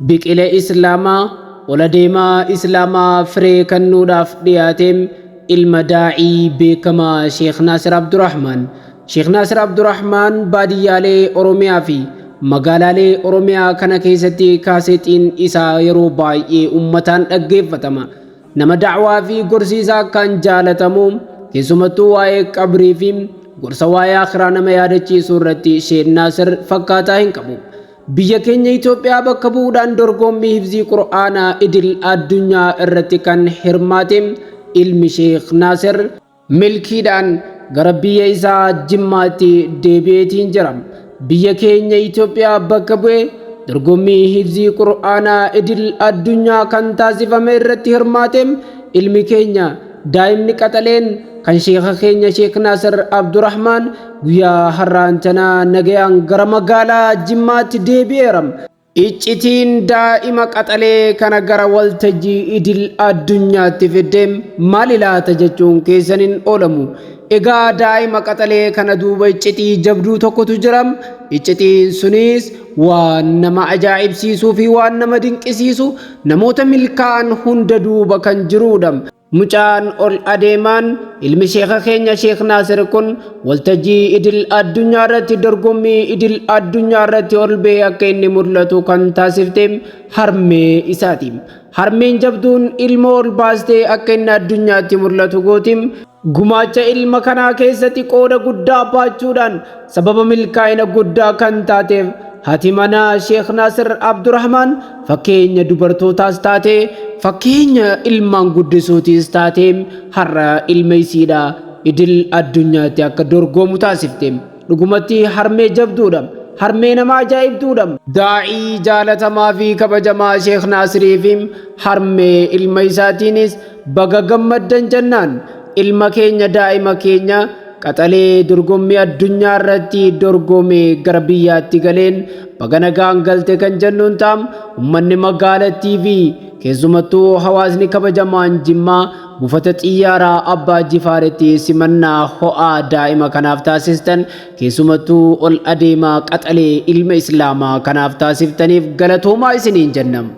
biqilee islaamaa ola deemaa islaamaa firee kennuudhaaf dhiyaateem ilma daa'ii beekamaa Sheekh Naasir Abdurrahmaan. Sheekh Naasir Abdurrahmaan baadiyyaalee Oromiyaa fi magaalaalee Oromiyaa kana keessatti kaasetiin isaa yeroo baay'ee ummataan dhaggeeffatama. Nama da'waa fi gorsiisaa kan jaalatamu keessumattuu waa'ee qabrii fi gorsa waa'ee akhiraa nama yaadachiisuu irratti Sheekh Naasir fakkaataa hin qabu. Biyya keenya Itoophiyaa bakka bu'uudhaan dorgommii hifzii Qur'aanaa idil addunyaa irratti kan hirmaate ilmi Sheekh Naasir milkiidhaan gara biyya isaa Jimmaatti deebi'eetiin jira. Biyya keenya Itoophiyaa bakka bu'ee dorgommii hifzii Qur'aanaa idil addunyaa kan taasifame irratti hirmaate ilmi keenya daa'imni qaxaleen kan sheekha keenya Sheekh Naasir Abdurrahmaan guyyaa har'aan tanaa nagayaan gara magaalaa Jimmaatti deebi'eera. Iccitiin daa'ima qaxalee kana gara waltajjii idil addunyaatti fidee maali laata jechuun keessaniin oolamu. Egaa daa'ima qaxalee kana duuba iccitii jabduu tokkotu jira. Iccitiin sunis waan nama ajaa'ibsiisuu fi waan nama dinqisiisu namoota milkaa'an hunda duuba kan jirudha. Mucaan ol adeemaan ilmi sheekha keenya Sheekh Naasir kun waltajjii idil addunyaa irratti dorgommii idil addunyaa irratti ol ba'ee akka inni mul'atu kan taasifte harmee isaati. Harmeen jabduun ilma ol baastee akka inni addunyaatti mul'atu gootiin gumaacha ilma kanaa keessatti qooda guddaa baachuudhaan sababa milkaa'ina guddaa kan taateef haati manaa Sheekh Naasir Abdurrahmaan fakkeenya dubartootaas taate fakkeenya ilmaan guddisuutis taate har'a ilma isiidha idil addunyaatti akka dorgomu taasifte. Dhugumatti harmee jabduudha. Harmee nama ajaa'ibduudha. Daa'ii jaalatamaa fi kabajamaa Sheekh Naasirii fi harmee ilma isaatiinis baga gammaddan jennaan. Ilma keenya daa'ima keenya qaxalee dorgommii addunyaa irratti dorgomee gara biyyaatti galeen baga nagaan galte kan jennuun taam ummanni magaalattii fi keessumattuu hawaasni kabajamaan Jimmaa buufata xiyyaaraa Abbaa Jifaaritti simannaa ho'aa daa'ima kanaaf taasistan keessumattuu ol adeemaa qaxalee ilma islaamaa kanaaf taasiftaniif galatoomaa isiniin jennam.